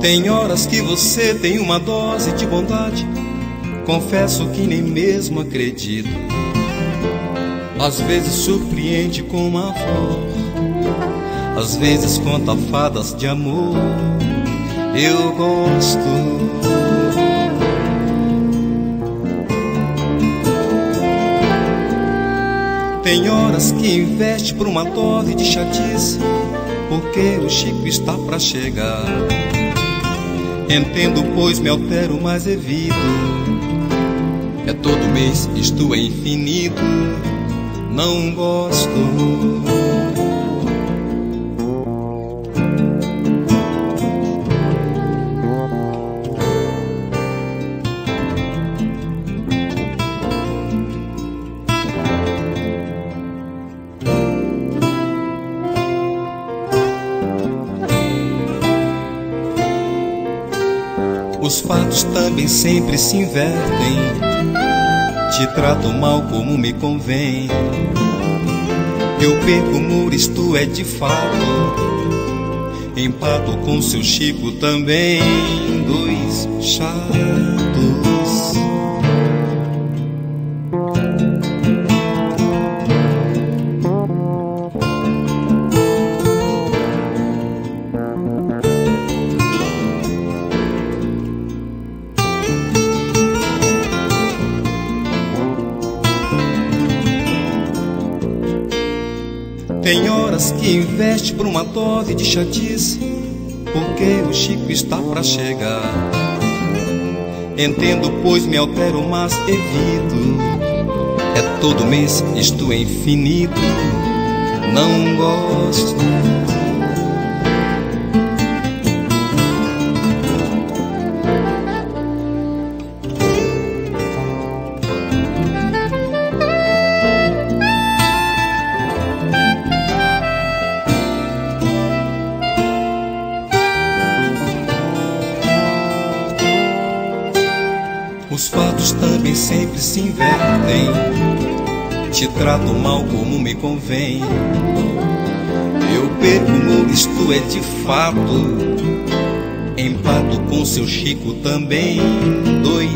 Tem horas que você tem uma dose de bondade, confesso que nem mesmo acredito. Às vezes surpreende com uma flor, às vezes conta fadas de amor. Eu gosto. Tem horas que investe por uma dose de chatice, porque o Chico está pra chegar. Entendo, pois me altero, mas evito. É todo mês, isto é infinito. Não gosto. Os fatos também sempre se invertem, te trato mal como me convém. Eu perco humor, isto é de fato. Empato com seu Chico também, dois chatos. Tem horas que investe por uma dose de chatice, porque o Chico está pra chegar. Entendo, pois me altero, mas evito. É todo mês, isto é infinito. Não gosto. Os fatos também sempre se invertem, te trato mal como me convém. Eu perco humor, isto é de fato. Empato com seu Chico também, dois